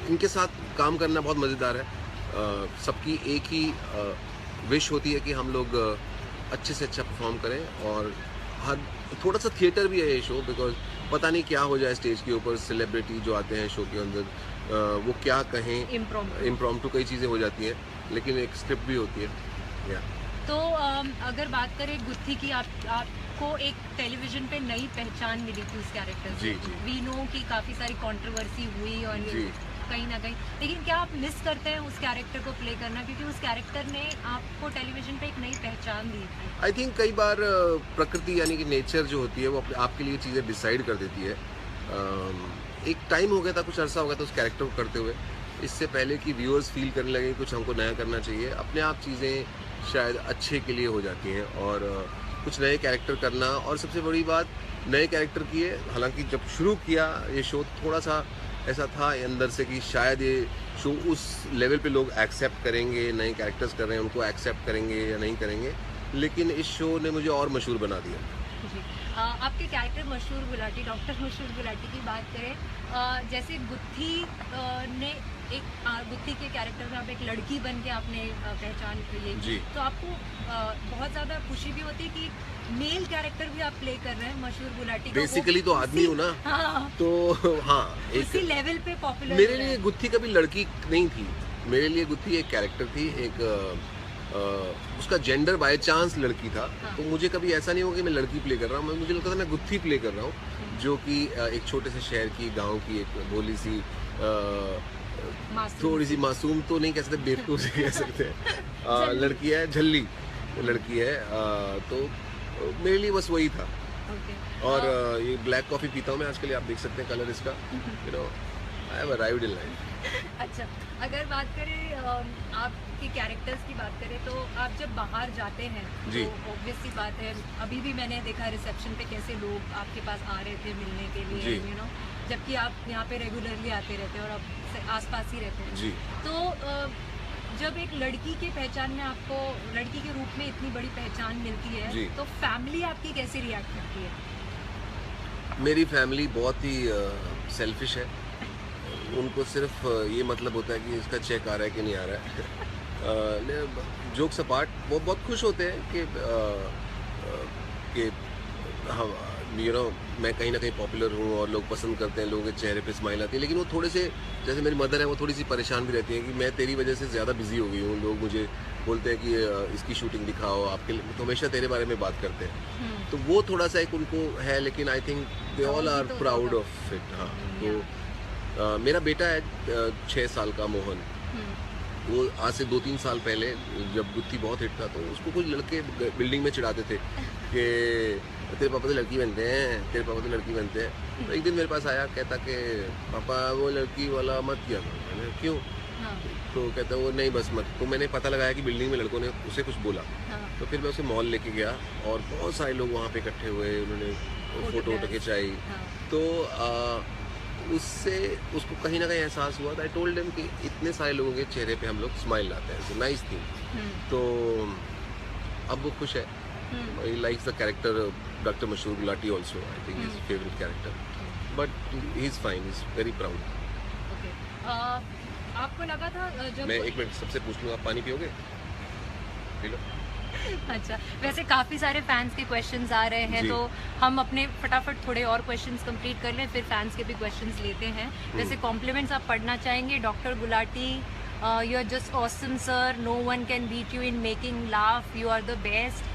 इनके साथ काम करना बहुत मज़ेदार है। सबकी एक ही विश होती है कि हम लोग अच्छे से अच्छा परफॉर्म करें, और हर थोड़ा सा थिएटर भी है ये शो, बिकॉज पता नहीं क्या हो जाए स्टेज के ऊपर, सेलिब्रिटी जो आते हैं शो के अंदर वो क्या कहें, इम्प्रॉम्प्टू कई चीज़ें हो जाती हैं, लेकिन एक स्क्रिप्ट भी होती है। या तो अगर बात करें गुत्थी की, आपको एक टेलीविजन पे नई पहचान मिली थी उस कैरेक्टर से। वी नो कि काफ़ी सारी कंट्रोवर्सी हुई और कहीं ना कहीं, लेकिन क्या आप मिस करते हैं उस कैरेक्टर को प्ले करना, क्योंकि उस कैरेक्टर ने आपको टेलीविजन पे एक नई पहचान दी थी? आई थिंक कई बार प्रकृति यानी कि नेचर जो होती है वो आपके लिए चीज़ें डिसाइड कर देती है। एक टाइम हो गया था, कुछ अरसा हो गया था उस कैरेक्टर को करते हुए, इससे पहले कि व्यूअर्स फील करने लगे कुछ हमको नया करना चाहिए। अपने आप चीज़ें शायद अच्छे के लिए हो जाती हैं, और कुछ नए कैरेक्टर करना, और सबसे बड़ी बात नए कैरेक्टर की है। हालांकि जब शुरू किया ये शो थोड़ा सा ऐसा था अंदर से कि शायद ये शो उस लेवल पे लोग एक्सेप्ट करेंगे, नए कैरेक्टर्स कर रहे हैं उनको एक्सेप्ट करेंगे या नहीं करेंगे, लेकिन इस शो ने मुझे और मशहूर बना दिया। जी, आपके कैरेक्टर मशहूर गुलाटी, डॉक्टर मशहूर गुलाटी की बात करें, जैसे गुत्थी ने एक गुत्थी के कैरेक्टर में आप एक लड़की बन के आपने पहचान की जी। तो आपको बहुत ज़्यादा खुशी भी होती है कि मेल कैरेक्टर भी आप प्ले कर रहे हैं मशहूर गुलाटी का। बेसिकली तो आदमी हूँ ना। हाँ, तो हाँ, उसी लेवल पे पॉपुलर मेरे लिए गुत्थी कभी लड़की नहीं थी, मेरे लिए गुत्थी एक कैरेक्टर थी, एक उसका जेंडर बाय चांस लड़की था। हाँ। तो मुझे कभी ऐसा नहीं हुआ कि मैं लड़की प्ले कर रहा हूँ, मुझे लगता था मैं गुत्थी प्ले कर रहा हूँ, जो कि एक छोटे से शहर की, गांव की एक भोली सी थोड़ी सी मासूम तो नहीं कह सकते, बेवकूफ से कह सकते हैं, लड़की है, झल्ली लड़की है। तो मेरे लिए बस वही था। और ये ब्लैक कॉफ़ी पीता हूँ मैं आजकल, आप देख सकते हैं कलर इसका, you know I have arrived in life. अच्छा, अगर बात करें आपके कैरेक्टर्स की बात करें, तो आप जब बाहर जाते हैं जी। तो ऑब्वियस सी बात है, अभी भी मैंने देखा रिसेप्शन पे कैसे लोग आपके पास आ रहे थे मिलने के लिए, यू नो, जबकि आप यहाँ पे रेगुलरली आते रहते हैं और आप आसपास ही रहते हैं। जी। तो जब एक लड़की के पहचान में आपको, लड़की के रूप में इतनी बड़ी पहचान मिलती है, तो फैमिली आपकी कैसे रिएक्ट करती है? मेरी फैमिली बहुत ही सेल्फिश है, उनको सिर्फ ये मतलब होता है कि इसका चेक आ रहा है कि नहीं आ रहा है। जोक्स अपार्ट, वो बहुत खुश होते हैं कि हम, यू नो, मैं कहीं ना कहीं पॉपुलर हूँ और लोग पसंद करते हैं, लोगों के चेहरे पे स्माइल आती है। लेकिन वो थोड़े से, जैसे मेरी मदर है, वो थोड़ी सी परेशान भी रहती है कि मैं तेरी वजह से ज़्यादा बिजी हो गई हूँ, लोग मुझे बोलते हैं कि इसकी शूटिंग दिखाओ, आपके लिए तो हमेशा तेरे बारे में बात करते हैं। तो वो थोड़ा सा एक उनको है, लेकिन I think they all are proud of it. हाँ, तो मेरा बेटा है 6 साल का, मोहन, वो आज से 2-3 साल पहले जब गुत्थी बहुत हिट था, तो उसको कुछ लड़के बिल्डिंग में चिढ़ाते थे कि तेरे पापा तो लड़की बनते हैं, तेरे पापा तो लड़की बनते हैं। तो एक दिन मेरे पास आया, कहता कि पापा वो लड़की वाला मत किया करो। मैंने क्यों? हाँ। तो कहता वो नहीं बस मत। तो मैंने पता लगाया कि बिल्डिंग में लड़कों ने उसे कुछ बोला। हाँ। तो फिर मैं उसे मॉल लेके गया और बहुत सारे लोग वहाँ पे इकट्ठे हुए, उन्होंने फोटो खिंचाई। हाँ। तो उससे उसको कहीं ना कहीं एहसास हुआ। आई टोल्ड हिम कि इतने सारे लोगों के चेहरे पे हम लोग स्माइल लाते हैं, नाइस थिंग। तो अब वो खुश है। He likes the character Dr. Mashhur Gulati also. I think his favorite character. But he's fine. He's very proud. Okay. आपको लगा था जब मैं एक मिनट सबसे पूछ लूँगा, पानी पियोगे? P low. अच्छा, वैसे काफ़ी सारे फैंस के क्वेश्चंस आ रहे हैं, तो हम अपने फटाफट थोड़े और क्वेश्चंस कंप्लीट कर लें, फिर फैंस के भी क्वेश्चंस लेते हैं। वैसे कॉम्प्लीमेंट्स आप पढ़ना चाहेंगे? Doctor Gulati, you are just awesome sir, no one can beat you in making laugh, you are the best.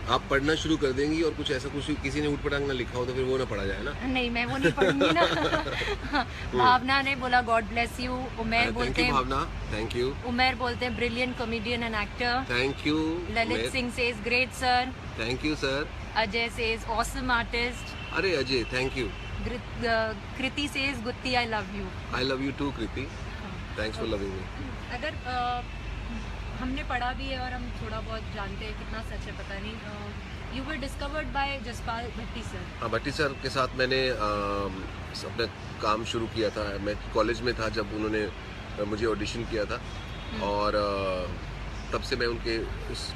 आप पढ़ना शुरू कर देंगी और कुछ ऐसा कुछ किसी ने उठपटांग ना लिखा हो तो फिर वो ना पढ़ा जाए ना। नहीं, मैं वो नहीं पढ़ूंगी ना। भावना ने बोला गॉड ब्लेस यू। उमेर बोलते हैं, भावना, थैंक यू। उमेर बोलते हैं brilliant comedian and actor. Thank you. Lalit Singh says great sir. Thank you sir. Ajay says awesome artist. अरे Ajay, thank you. Kriti says Gutthi I love you. I love you too Kriti, thanks for loving me. अगर हमने पढ़ा भी है और हम थोड़ा बहुत जानते हैं, कितना सच है पता नहीं, you were discovered by Jaspal Bhatti sir. हाँ, भट्टी सर के साथ मैंने अपना काम शुरू किया था। मैं कॉलेज में था जब उन्होंने मुझे ऑडिशन किया था, और तब से मैं उनके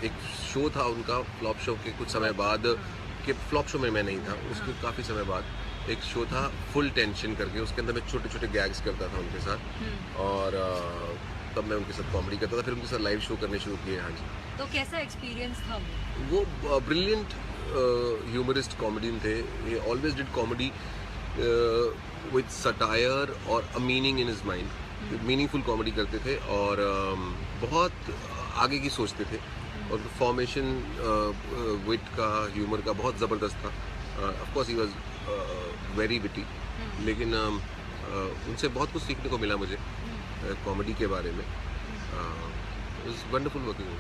एक शो था उनका, फ्लॉप शो के कुछ समय बाद, कि फ्लॉप शो में मैं नहीं था, उसके काफ़ी समय बाद एक शो था फुल टेंशन करके, उसके अंदर मैं छोटे छोटे गैग्स करता था उनके साथ, और तब मैं उनके साथ कॉमेडी करता था, फिर उनके साथ लाइव शो करने शुरू किए। हाँ जी। तो कैसा एक्सपीरियंस था वो ब्रिलियंट ह्यूमरिस्ट कॉमेडियन थे। ये always did comedy with satire और a meaning in his mind. Meaningful comedy करते थे और बहुत आगे की सोचते थे, और फॉर्मेशन विट का, ह्यूमर का बहुत ज़बरदस्त था। Of course he was very witty, लेकिन उनसे बहुत कुछ सीखने को मिला मुझे कॉमेडी के बारे में। It was wonderful working with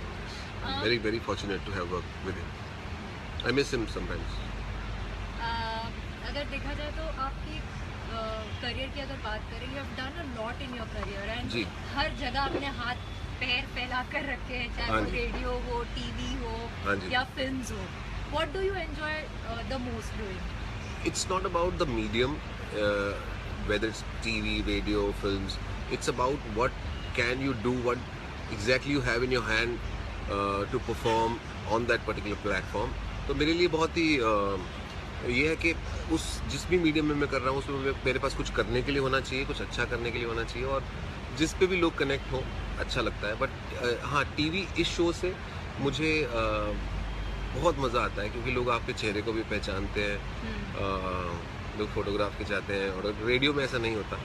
him. Very very fortunate to have work with him. I miss him sometimes. अगर देखा जाए तो आपकी करियर की अगर बात करें, you have done a lot in your career and हर जगह अपने हाथ पैर फैला कर रखे हैं, चाहे वो रेडियो हो, टीवी हो या फिल्म्स हो। What do you enjoy the most doing? It's not about the medium, whether it's TV, radio, films. It's about what can you do, what exactly you have in your hand to perform on that particular platform. तो मेरे लिए बहुत ही ये है कि उस जिस भी मीडियम में मैं कर रहा हूँ उसमें मेरे पास कुछ करने के लिए होना चाहिए, कुछ अच्छा करने के लिए होना चाहिए, और जिस पे भी लोग कनेक्ट हो अच्छा लगता है। बट हाँ, टीवी इस शो से मुझे बहुत मज़ा आता है, क्योंकि लोग आपके चेहरे को भी पहचानते हैं, लोग फोटोग्राफ खिंचाते हैं, और रेडियो में ऐसा नहीं होता।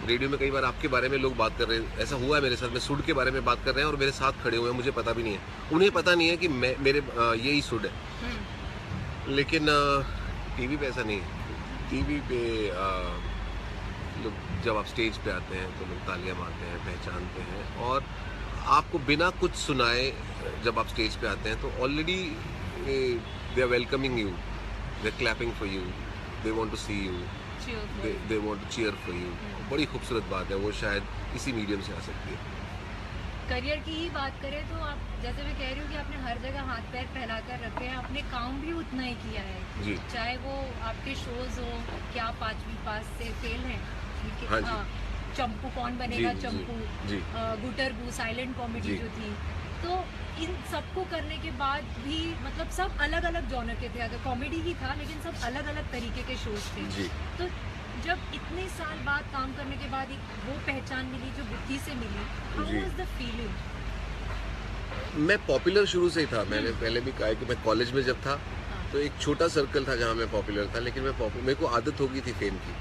रेडियो में कई बार आपके बारे में लोग बात कर रहे हैं, ऐसा हुआ है मेरे साथ, मैं सुड के बारे में बात कर रहे हैं और मेरे साथ खड़े हुए हैं, मुझे पता भी नहीं है, उन्हें पता नहीं है कि मेरे यही सुड है। लेकिन टीवी पे ऐसा नहीं है। टीवी पे लोग जब आप स्टेज पे आते हैं तो लोग तालियां मारते हैं, पहचानते हैं, और आपको बिना कुछ सुनाए जब आप स्टेज पे आते हैं तो already they are welcoming you, they're clapping for you, they want to see you, they want to cheer for you। बड़ी खूबसूरत बात है, वो शायद इसी मीडियम से आ सकती है। करियर की ही बात करें तो आप जैसे मैं कह रही हूँ कि आपने हर जगह हाथ पैर फैला कर रखे हैं, आपने काम भी उतना ही किया है जी। चाहे वो आपके शोज हो कि आप 5वीं पास से फेल हैं, हाँ जी। चंपू कौन बनेगा चंपू, गुटर गू साइलेंट कॉमेडी जो थी, तो इन सबको करने के बाद भी मतलब सब अलग अलग जॉनर के थे, अगर कॉमेडी ही था लेकिन सब अलग अलग तरीके के शोज थे। तो जब इतने साल बाद काम करने के बाद एक वो पहचान मिली जो बुद्धि से मिली, हाउ वाज द फीलिंग? मैं पॉपुलर शुरू से ही था। मैंने पहले भी कहा कि मैं कॉलेज में जब था तो एक छोटा सर्कल था जहाँ मैं पॉपुलर था, लेकिन मेरे को आदत हो गई थी फेम की।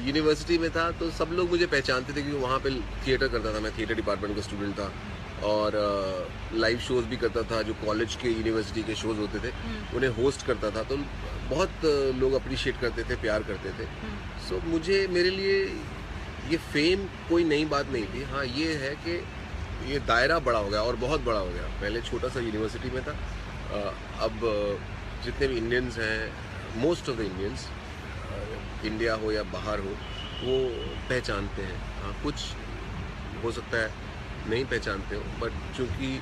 यूनिवर्सिटी में था तो सब लोग मुझे पहचानते थे, क्योंकि वहाँ पे थिएटर करता था, मैं थिएटर डिपार्टमेंट का स्टूडेंट था, और लाइव शोज भी करता था, जो कॉलेज के यूनिवर्सिटी के शोज होते थे उन्हें होस्ट करता था, तो बहुत लोग अप्रिशिएट करते थे, प्यार करते थे। सो मुझे, मेरे लिए ये फेम कोई नई बात नहीं थी। हाँ, ये है कि ये दायरा बड़ा हो गया और बहुत बड़ा हो गया। पहले छोटा सा यूनिवर्सिटी में था, अब जितने भी इंडियंस हैं, most of the Indians, India हो या बाहर हो, वो पहचानते हैं। हाँ, कुछ हो सकता है नहीं पहचानते हो, बट चूँकि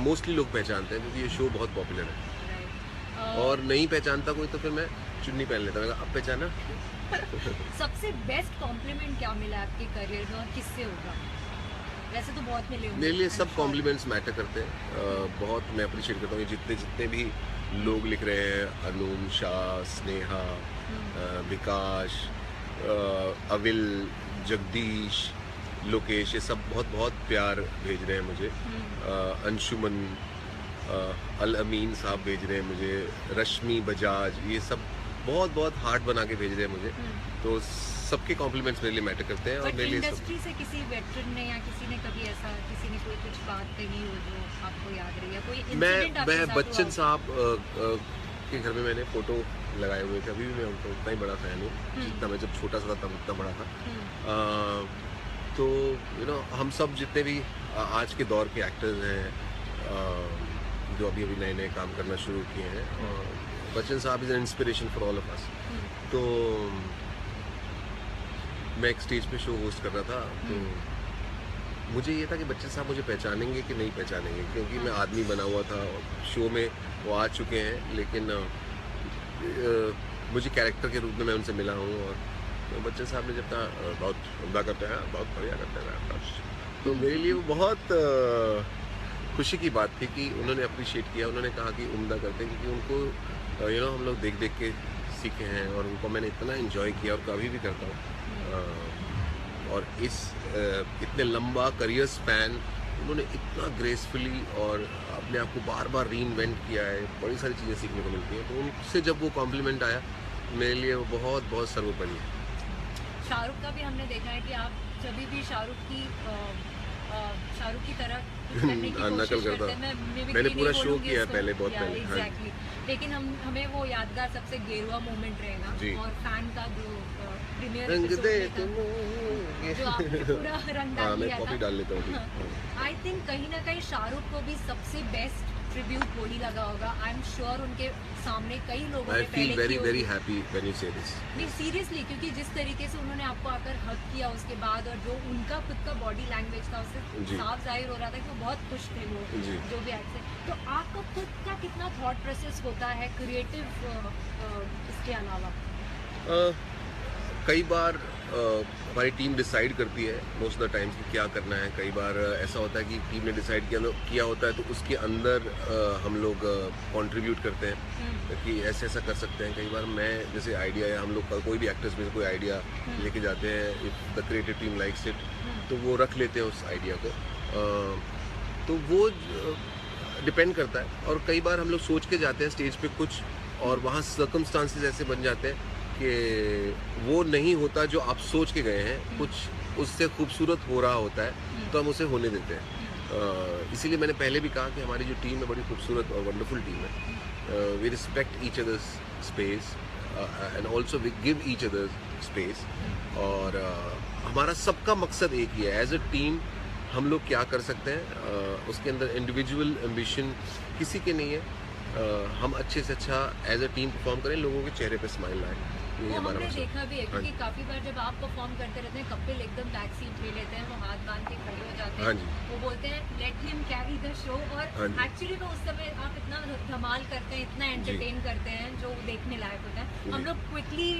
मोस्टली लोग पहचानते हैं क्योंकि ये शो बहुत पॉपुलर है। और नहीं पहचानता कोई तो फिर मैं चुन्नी पहन लेता हूँ, अब पहचाना। सबसे बेस्ट कॉम्प्लीमेंट क्या मिला आपके करियर में और किससे होगा? वैसे तो बहुत मिले होंगे। मेरे लिए सब कॉम्प्लीमेंट्स मैटर करते हैं, बहुत मैं अप्रिशिएट करता हूँ। जितने भी लोग लिख रहे हैं, अनूम, शाह, स्नेहा, विकास, अविल, जगदीश, लोकेश, ये सब बहुत बहुत प्यार भेज रहे हैं मुझे। अंशुमन, अल अमीन साहब भेज रहे हैं मुझे, रश्मि बजाज, ये सब बहुत बहुत हार्ट बना के भेज रहे हैं मुझे। तो सबके कॉम्प्लीमेंट्स मेरे लिए मैटर करते हैं। और मेरे लिए इंडस्ट्री से किसी वेटरन ने या किसी ने कभी ऐसा, किसी ने कोई कुछ बात कही हो जो आपको याद रही है, कोई इंसिडेंट आपके साथ? मैं बच्चन साहब के घर में मैंने फोटो लगाए हुए थे, अभी भी मैं उनका उतना ही बड़ा फ़ैन हूँ जितना मैं जब छोटा सा था तब उतना बड़ा था। तो हम सब जितने भी आज के दौर के एक्टर्स हैं जो अभी नए नए काम करना शुरू किए हैं, बच्चन साहब is an inspiration for all of us. तो मैं एक स्टेज पे शो होस्ट कर रहा था, तो मुझे ये था कि बच्चन साहब मुझे पहचानेंगे कि नहीं पहचानेंगे, क्योंकि मैं आदमी बना हुआ था। शो में वो आ चुके हैं, लेकिन मुझे कैरेक्टर के रूप में मैं उनसे मिला हूँ। और तो बच्चन साहब ने जब कहा बहुत उम्दा करते हैं, बहुत बढ़िया करते हैं, तो मेरे लिए वो बहुत खुशी की बात थी कि उन्होंने अप्रिशिएट किया। उन्होंने कहा कि उम्दा करते हैं, क्योंकि उनको हम लोग देख देख के सीखे हैं और उनको मैंने इतना एंजॉय किया और कभी भी करता हूँ। और इस इतने लंबा करियर स्पैन उन्होंने इतना ग्रेसफुली और अपने आप को बार बार रीइन्वेंट किया है, बड़ी सारी चीज़ें सीखने को मिलती हैं। तो उनसे जब वो कॉम्प्लीमेंट आया मेरे लिए वो बहुत बहुत सर्वोपरि है। शाहरुख का भी हमने देखा है कि आप जब भी शाहरुख की तरह कुछ करने की नकल कोशिश करता करते हैं। मैंने पूरा शो किया है पहले, बहुत पहले। एग्जैक्टली, लेकिन हमें वो यादगार सबसे गेरुआ मोमेंट रहेगा और फैन का जो प्रीमियर जो आपने पूरा रंग डाल लिया था। डाल लेता हूँ। आई थिंक कहीं ना कहीं शाहरुख को भी सबसे बेस्ट ट्रिब्यूट वही लगा होगा। आई एम श्योर उनके सामने कई लोगों ने पहले very very happy when you से दिस। नहीं सीरियसली, क्योंकि जिस तरीके से उन्होंने आपको आकर हक किया उसके बाद और जो उनका खुद का बॉडी लैंग्वेज था उससे साफ जाहिर हो रहा था कि वो बहुत खुश थे वो जो भी एक्ट से। तो आपका खुद का कितना थॉट प्रोसेस होता है क्रिएटिव इसके अलावा? कई बार हमारी टीम डिसाइड करती है मोस्ट ऑफ द टाइम्स कि क्या करना है। कई बार ऐसा होता है कि टीम ने डिसाइड किया होता है तो उसके अंदर हम लोग कंट्रीब्यूट करते हैं कि ऐसे ऐसा कर सकते हैं। कई बार मैं जैसे आइडिया है, हम लोग का कोई भी एक्टर्स में से कोई आइडिया लेके जाते हैं, if the creative team likes it तो वो रख लेते हैं उस आइडिया को। तो वो डिपेंड करता है। और कई बार हम लोग सोच के जाते हैं स्टेज पे कुछ और वहाँ सर्कमस्टांसेस ऐसे बन जाते हैं कि वो नहीं होता जो आप सोच के गए हैं, कुछ उससे खूबसूरत हो रहा होता है तो हम उसे होने देते हैं। इसीलिए मैंने पहले भी कहा कि हमारी जो टीम है बड़ी खूबसूरत और वंडरफुल टीम है। We respect each others space and also we give each others space. और हमारा सबका मकसद एक ही है, एज अ टीम हम लोग क्या कर सकते हैं। उसके अंदर इंडिविजुअल एम्बिशन किसी के नहीं है। हम अच्छे से अच्छा एज अ टीम परफॉर्म करें, लोगों के चेहरे पे स्माइल आए। वो हमने देखा भी है क्योंकि काफी बार जब आप परफॉर्म करते रहते हैं कपिल एकदम बैक सीट ले लेते हैं, वो हाथ बांध के खड़े हो जाते हैं, वो बोलते हैं let him carry the show. और एक्चुअली तो उस समय आप इतना धमाल करते हैं, इतना एंटरटेन करते हैं जो देखने लायक होता है। हम लोग क्विकली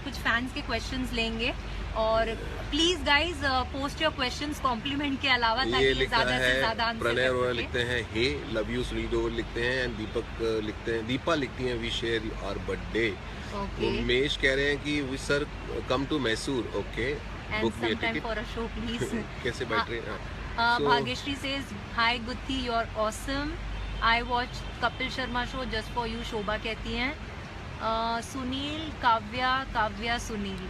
कुछ फैंस के क्वेश्चंस लेंगे और please guys post your questions compliment के अलावा ताकि ज्यादा से ज्यादा आंसर प्रणय अरोड़ा लिखते हैं hey love you Sunil Grover लिखते हैं एंड दीपक लिखते हैं, दीपा लिखती हैं we share our birthday. Umesh कह रहे हैं कि we sir come to Mysore, okay book me a ticket for a show please. कैसे बैठ रहे हैं? Bhagyashree says hi Gutthi you are awesome, I watch Kapil Sharma show just for you, Shobha कहती हैं। सुनील काव्या सुनील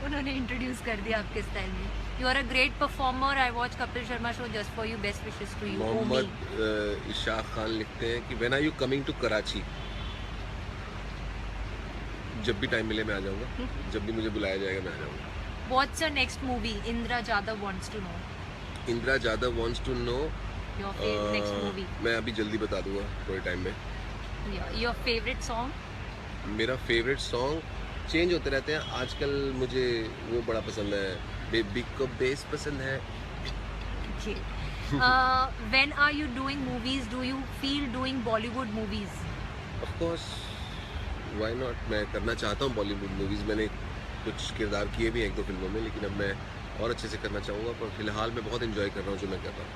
उन्होंने इंट्रोड्यूस कर दिया आपके स्टाइल में। You are a great performer, I watch Kapil Sharma show just for you, best wishes to you. Mohammad Ishaq Khan लिखते हैं कि when are you coming to Karachi? जब भी टाइम मिले मैं आ जाऊंगा, जब भी मुझे बुलाया जाएगा मैं आ जाऊंगा। What's your next movie? Indira Jadhav wants to know. Indira Jadhav wants to know your next movie. मैं अभी जल्दी बता दूंगा थोड़े टाइम में। Your favourite song? मेरा फेवरेट सॉन्ग चेंज होते रहते हैं। आजकल मुझे वो बड़ा पसंद है, बेबी को बेस पसंद है। When are you doing movies do you feel doing Bollywood movies? Of course, why not. मैं करना चाहता हूँ बॉलीवुड मूवीज। मैंने कुछ किरदार किए भी हैं 1-2 फिल्मों में, लेकिन अब मैं और अच्छे से करना चाहूँगा। पर फिलहाल मैं बहुत एंजॉय कर रहा हूँ जो मैं कर रहा हूँ।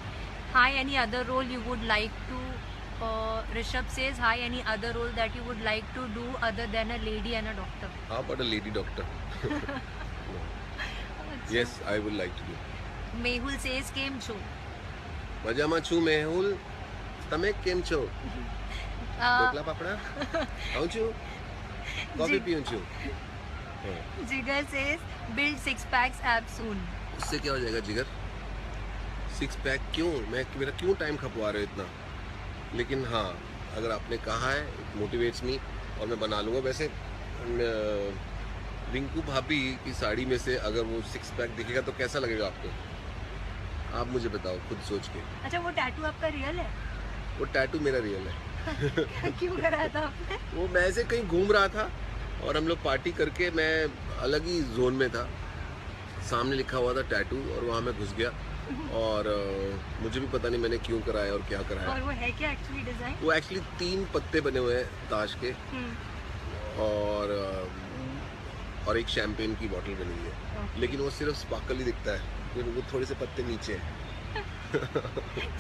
Hi any other role you would like to? Rishabh says, hi, any other role that you would like to do other than a lady and a doctor? How about a lady doctor? No. Yes, I would like to do. Mehul says, કેમ છો? મજામાં છું મેહુલ, તમે કેમ છો? ઢોકલા પાપડા ખાઉં છું, coffee પીઉં છું। Jigar says, build 6 packs abs soon. उससे क्या हो जाएगा जिगर? 6 पैक क्यों? मेरा क्यों टाइम खपवा रहे हो इतना? लेकिन हाँ, अगर आपने कहा है इट मोटिवेट्स मी और मैं बना लूँगा। वैसे रिंकू भाभी की साड़ी में से अगर वो 6 पैक दिखेगा तो कैसा लगेगा आपको? आप मुझे बताओ खुद सोच के। अच्छा, वो टैटू आपका रियल है? वो टैटू मेरा रियल है। क्यों कराया था आपने? वो मैं ऐसे कहीं घूम रहा था और हम लोग पार्टी करके, मैं अलग ही जोन में था, सामने लिखा हुआ था टैटू और वहाँ मैं घुस गया और मुझे भी पता नहीं मैंने क्यों कराया और क्या कराया। और वो है क्या एक्चुअली डिजाइन? वो एक्चुअली 3 पत्ते बने हुए हैं ताश के और एक शैम्पेन की बोतल बनी हुई है। लेकिन वो सिर्फ स्पार्कल ही दिखता है, वो थोड़े से पत्ते नीचे हैं।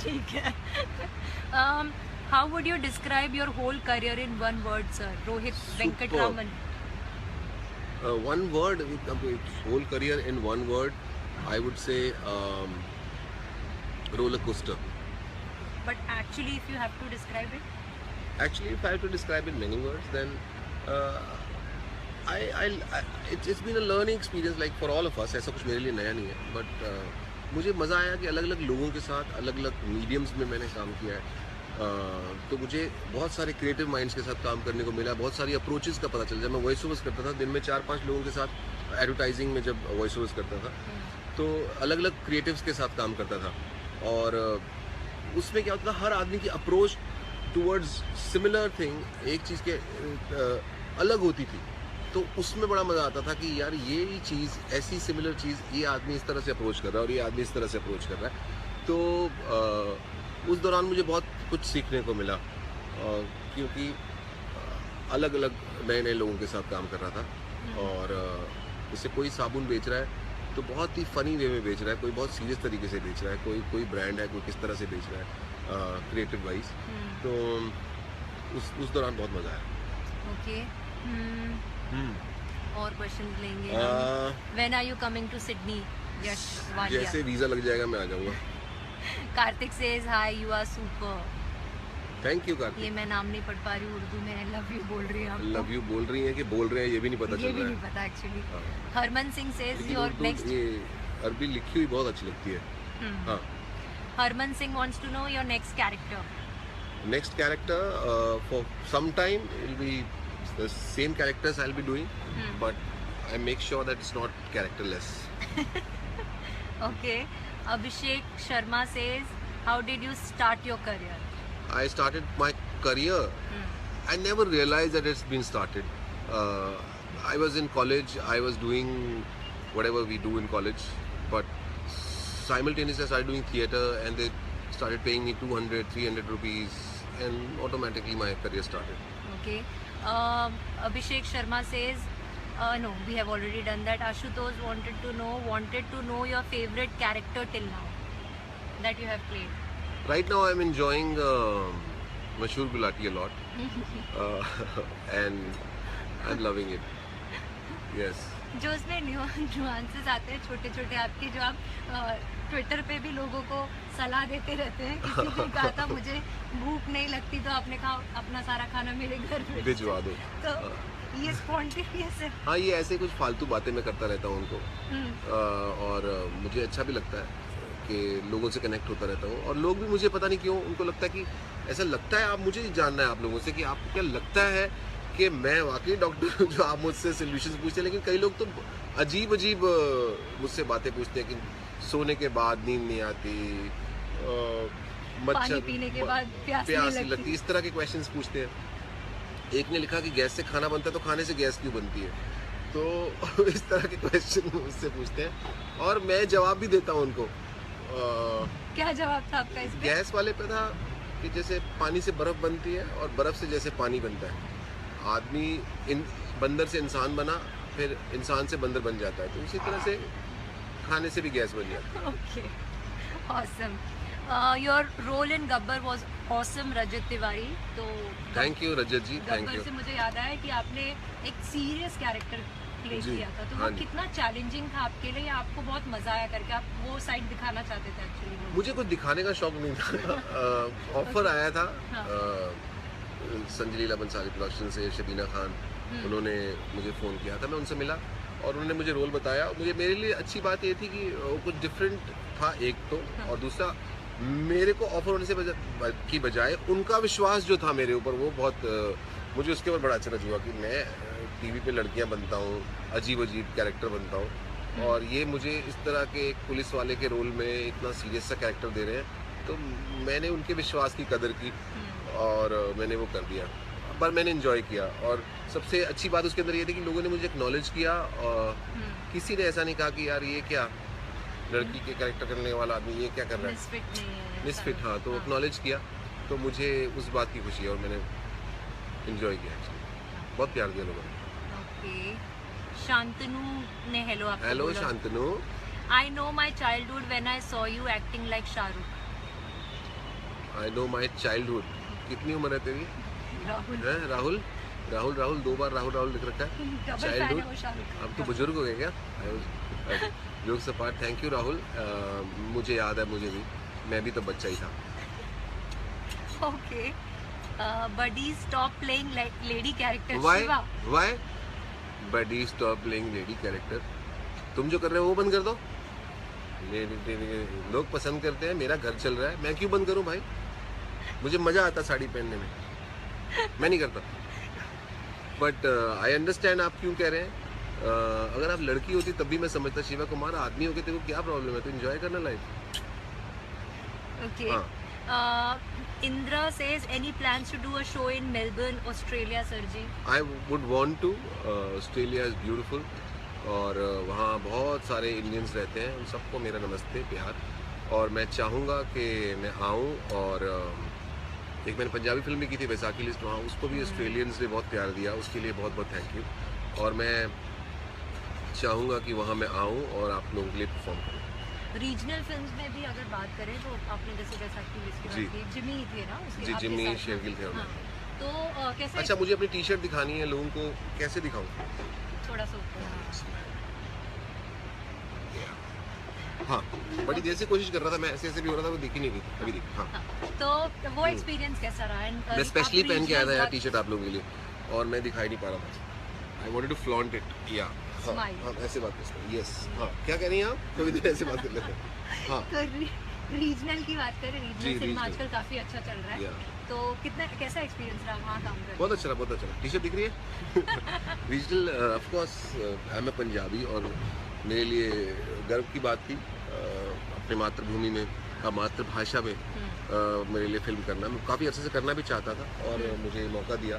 ठीक है। How would you describe your whole career in one word, sir? Rohit Venkatraman. One word, whole career in one word, I would say roller coaster. But actually, if you have to describe it, Actually, if I have to describe in many words, then it's been a learning experience like for all of us. ऐसा कुछ मेरे लिए नया नहीं है, but मुझे मज़ा आया कि अलग अलग लोगों के साथ अलग अलग मीडियम्स में मैंने काम किया है. तो मुझे बहुत सारे क्रिएटिव माइंड्स के साथ काम करने को मिला, बहुत सारी अप्रोचेस का पता चला. जब मैं वॉइस ओवर्स करता था, दिन में 4-5 लोगों के साथ एडवर्टाइजिंग में जब वॉइस ओवर्स करता था, तो अलग अलग क्रिएटिव्स के साथ काम करता था. और उसमें क्या होता था, हर आदमी की अप्रोच टूवर्ड्स सिमिलर थिंग एक चीज़ के अलग होती थी. तो उसमें बड़ा मज़ा आता था कि यार ये चीज़, ऐसी सिमिलर चीज़, ये आदमी इस तरह से अप्रोच कर रहा है और ये आदमी इस तरह से अप्रोच कर रहा है. तो उस दौरान मुझे बहुत कुछ सीखने को मिला, क्योंकि अलग अलग नए नए लोगों के साथ काम कर रहा था. और जैसे कोई साबुन बेच रहा है तो बहुत ही फ़नी वे में बेच रहा है, कोई बहुत सीरियस तरीके से बेच रहा है, कोई ब्रांड है, कोई किस तरह से बेच रहा है क्रिएटिव वाइज. तो उस दौरान बहुत मज़ा आया. ओके. और क्वेश्चन लेंगे. When are you coming to Sydney? Yash Walia. जैसे वीज़ा लग जाएगा मैं आ जाऊँगा. Kartik says hi, you are super. Thank you Kartik. ये मैं नाम नहीं पढ़ पा रही हूँ उर्दू में. लव यू बोल रही है. लव यू बोल रही हैं कि बोल रहे हैं ये भी नहीं पता चल रहा है. ये भी नहीं पता एक्चुअली. हरमन सिंह सेज लेकिन योर उर्दू नेक्स्ट. ये अरबी लिखी हुई बहुत अच्छी लगती है. हाँ. Harman Singh wants to know your next character. Next character, for some time it will be the same characters I'll be doing, but I make sure that it's not characterless. Okay. Abhishek Sharma says, how did you start your career? I started my career. I never realized that it's been started. I was in college. I was doing whatever we do in college, but simultaneously I started doing theatre, and they started paying me 200-300 rupees, and automatically my career started. Okay. Abhishek Sharma says, no, we have already done that. Ashutosh wanted to know your favorite character till now that you have played. Right now I'm enjoying Mashhoor Gulati a lot, and I'm loving it. Yes. जो उसमें nuances आते हैं छोटे छोटे आपके, जो आप Twitter पे भी लोगों को सलाह देते रहते हैं. किसी ने कहा था मुझे भूख नहीं लगती तो आपने कहा अपना सारा खाना मेरे घर पे भिजवा दो. तो ये स्पॉन्टेनियस है. हाँ, ये ऐसे कुछ फालतू बातें मैं करता रहता हूँ उनको. और मुझे अच्छा भी लगता है कि लोगों से कनेक्ट होता रहता हूँ. और लोग भी मुझे पता नहीं क्यों उनको लगता है कि ऐसा लगता है, आप मुझे जानना है आप लोगों से कि आपको क्या लगता है कि मैं वाकई डॉक्टर जो आप मुझसे सोल्यूशन पूछते हैं. लेकिन कई लोग तो अजीब अजीब मुझसे बातें पूछते हैं कि सोने के बाद नींद नहीं आती, पानी पीने के बाद प्यास नहीं लगती, इस तरह के क्वेश्चंस पूछते हैं. एक ने लिखा कि गैस से खाना बनता है तो खाने से गैस क्यों बनती है. तो इस तरह के क्वेश्चन मुझसे पूछते हैं और मैं जवाब भी देता हूँ उनको. क्या जवाब था आपका इस पे? गैस वाले पे था कि जैसे पानी से बर्फ बनती है और बर्फ से जैसे पानी बनता है. आदमी बंदर से इंसान बना, फिर इंसान से बंदर बन जाता है, तो उसी तरह से खाने से भी गैस बन जाती है. Okay. Awesome. Your role in Gabbar was awesome, Rajat Tiwari. तो thank you Rajat ji, thank Gabbar you. से मुझे याद आया कि आपने एक सीरियस कैरेक्टर प्ले किया था, तो वो कितना चैलेंजिंग था आपके लिए, या आपको बहुत मजा आया करके, आप वो साइड दिखाना चाहते थे एक्चुअली? मुझे कुछ दिखाने का शौक नहीं था. ऑफर आया था संजय लीला बंसाली प्रोडक्शन से, शबीना खान, उन्होंने मुझे फ़ोन किया था. मैं उनसे मिला और उन्होंने मुझे रोल बताया. मेरे लिए अच्छी बात ये थी कि वो कुछ डिफरेंट था एक तो, और दूसरा मेरे को ऑफर होने से की बजाय उनका विश्वास जो था मेरे ऊपर, वो बहुत मुझे उसके ऊपर बड़ा अचरज हुआ कि मैं टीवी पे लड़कियां बनता हूँ, अजीब अजीब कैरेक्टर बनता हूँ, और ये मुझे इस तरह के एक पुलिस वाले के रोल में इतना सीरियस सा कैरेक्टर दे रहे हैं. तो मैंने उनके विश्वास की कदर की और मैंने वो कर दिया, पर मैंने एंजॉय किया. और सबसे अच्छी बात उसके अंदर ये थी कि लोगों ने मुझे एक्नॉलेज किया, और किसी ने ऐसा नहीं कहा कि यार ये क्या लड़की के कैरेक्टर करने वाला आदमी ये क्या कर रहा है, मिसफिट. हाँ, तो एक्नॉलेज किया, तो मुझे उस बात की खुशी है और मैंने एंजॉय किया. बहुत प्यार दिया लोगों ने. ओके. शांतनु ने हेलो आपको. Hello Shantanu. I know my childhood when I saw you acting like Shahrukh. I know my childhood. कितनी उम्र है तेरी? राहुल है राहुल? राहुल राहुल 2 बार राहुल राहुल लिख रखा है। डबल फैन है वो शाहरुख अब तो बुजुर्ग हो गए क्या? Jokes apart, thank you Rahul. मुझे याद है, मुझे भी, मैं भी तो बच्चा ही था। Okay buddy stop playing lady character why Shiva why buddy stop playing lady character? तुम जो कर रहे हो वो बंद कर दो। लोग पसंद करते हैं, मेरा घर चल रहा है, मैं क्यों बंद करूं भाई? मुझे मजा आता साड़ी पहनने में, मैं नहीं करता। बट आई अंडरस्टैंड आप क्यों कह रहे हैं। अगर आप लड़की होती तब भी मैं समझता। शिवा कुमार आदमी हो गए, तेरे को क्या प्रॉब्लम है? तो एंजॉय करना life. Okay Indra says any plans to do a show in Melbourne Australia sir ji? I would want to. Australia is beautiful और वहाँ बहुत सारे इंडियंस रहते हैं, उन सबको मेरा नमस्ते प्यार। और मैं चाहूँगा कि मैं आऊँ। और एक मैंने पंजाबी फिल्म भी की थी वैसाखी लिस्ट, वहाँ उसको भी ऑस्ट्रेलियंस ने बहुत प्यार दिया, उसके लिए बहुत बहुत थैंक यू। और मैं चाहूँगा कि वहाँ मैं आऊँ और आप लोगों के लिए परफॉर्म करूँ। रीजनल फिल्म्स में भी अगर बात करें तो आपने जैसे वैसाखी लिस्ट की जी। बात की, जिमी थे ना उसके जी, आपके जिमी साथ? शेरगिल थे। हाँ, तो कैसे अच्छा, मुझे अपनी टी शर्ट दिखानी है लोगों को, कैसे दिखाऊँ? थोड़ा सा ऊपर हाँ, बड़ी देर से कोशिश कर रहा था मैं, ऐसे ऐसे भी हो रहा था, वो दिख ही नहीं रही। अभी दिख। हाँ, तो वो एक्सपीरियंस कैसा रहा? मैं स्पेशली पहन के आया था यार टी शर्ट आप लोगों के लिए, और मैं दिखाई नहीं पा रहा था। I wanted to flaunt it. या हाँ, हाँ, ऐसे बात करते हैं। यस, हाँ, क्या कह रही हैं आप? कभी देर ऐसे बात कर लेते हैं। हाँ, तो रीजनल की बात करें, रीजनल सिनेमा regional। आजकल काफी अच्छा चल रहा है, तो कितना कैसा एक्सपीरियंस रहा वहाँ काम करने? बहुत अच्छा रहा, बहुत अच्छा रहा। टी शर्ट दिख रही है? Regional of course, I am Punjabi, और मेरे लिए गर्व की बात थी अपने मातृभूमि में, मातृभाषा में मेरे लिए फिल्म करना। मैं काफ़ी अच्छे से करना भी चाहता था, और मुझे मौका दिया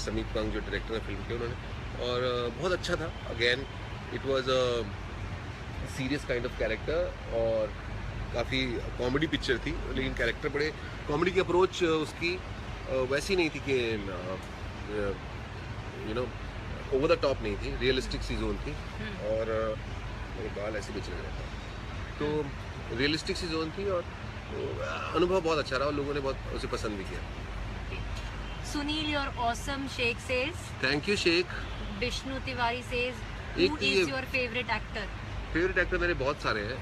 समीप कंग जो डायरेक्टर है फिल्म के, उन्होंने, और बहुत अच्छा था। Again it was a serious kind of character, और काफ़ी कॉमेडी पिक्चर थी, लेकिन कैरेक्टर बड़े कॉमेडी की अप्रोच उसकी वैसी नहीं थी कि you know over the top नहीं थी, रियलिस्टिक सी जोन थी। और मेरे बाल ऐसे भी चल रहे थे, तो रियलिस्टिक सी जोन थी, और अनुभव बहुत अच्छा रहा, और लोगों ने बहुत उसे पसंद भी किया। Sunil your awesome Sheikh says. Thank you Sheikh. Vishnu Tiwari says एक हु तो इज ये- your favourite actor? Favourite actor मेरे बहुत सारे हैं,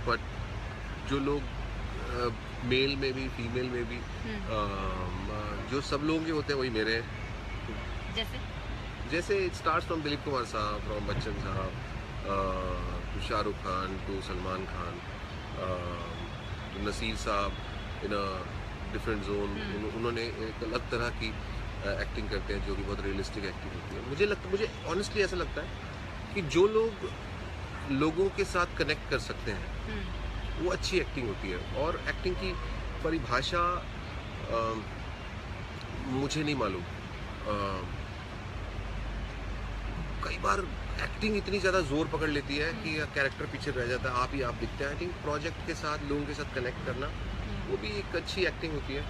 बट जो लोग मेल में भी फीमेल में भी जो सब लोगों के होते हैं वही मेरे हैं। जैसे it starts from Dilip Kumar sahab, from Bachchan sahab, to Shahrukh Khan, to Salman Khan, to Naseer sahab in a different zone. उन्होंने एक अलग तरह की एक्टिंग करते हैं जो कि बहुत रियलिस्टिक एक्टिंग होती है। मुझे ऑनेस्टली ऐसा लगता है कि जो लोग लोगों के साथ कनेक्ट कर सकते हैं वो अच्छी एक्टिंग होती है। और एक्टिंग की परिभाषा मुझे नहीं मालूम। कई बार एक्टिंग इतनी ज़्यादा जोर पकड़ लेती है कि कैरेक्टर पीछे रह जाता है, आप ही आप दिखते हैं। आई थिंक प्रोजेक्ट के साथ लोगों के साथ कनेक्ट करना वो भी एक अच्छी एक्टिंग होती है।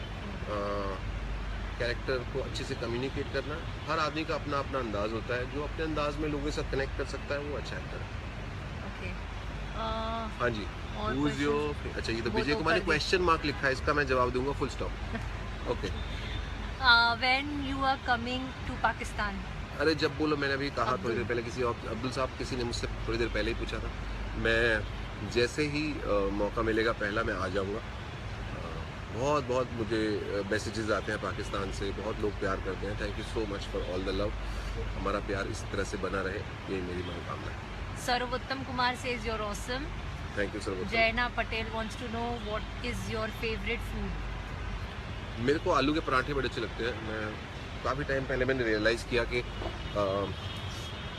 कैरेक्टर को अच्छे से कम्युनिकेट करना, हर आदमी का अपना अपना अंदाज होता है, जो अपने अंदाज में लोगों के साथ कनेक्ट कर सकता है वो अच्छा एक्टर है। ओके हाँ जी। Who's your- अच्छा, ये तो विजय कुमार ने क्वेश्चन मार्क लिखा है, इसका मैं जवाब दूंगा full stop. Okay. When you are coming to Pakistan? अरे जब बोलो, मैंने अभी कहा थोड़ी देर पहले, किसी और अब्दुल साहब किसी ने मुझसे थोड़ी देर पहले ही पूछा था। मैं जैसे ही मौका मिलेगा पहला मैं आ जाऊंगा। बहुत बहुत मुझे मैसेजेस आते हैं पाकिस्तान से, बहुत लोग प्यार करते हैं। Thank you so much for all the love. हमारा प्यार इस तरह से बना रहे, ये मेरी मनोकामना है। Sarvottam Kumar says your awesome. Thank you sir. Jaina Patel wants to know what is your favourite food? मेरे को आलू के पराठे बड़े अच्छे लगते हैं। मैं काफ़ी टाइम पहले मैंने रियलाइज़ किया कि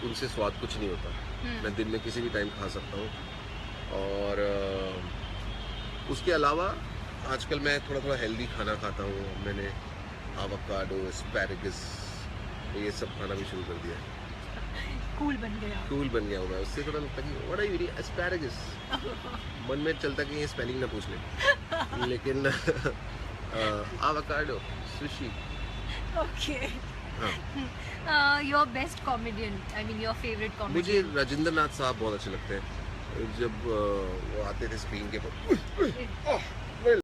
उनसे स्वाद कुछ नहीं होता। मैं दिन में किसी भी टाइम खा सकता हूँ। और उसके अलावा आजकल मैं थोड़ा थोड़ा हेल्दी खाना खाता हूँ। मैंने एवोकाडो, एस्पैरागस, ये सब खाना भी शुरू कर दिया है। कूल बन गया। कूल बन गया हूँ मैं। उससे थोड़ा लगता है कि what are you eating? Asparagus. मन में चलता कि ये स्पेलिंग ना पूछ ले, लेकिन एवोकाडो, सुशी। ओके। हाँ। Your best comedian, I mean your favourite मुझे कॉमेडियन? राजेंद्र नाथ साहब बहुत अच्छे लगते हैं। जब वो आते थे स्क्रीन के पर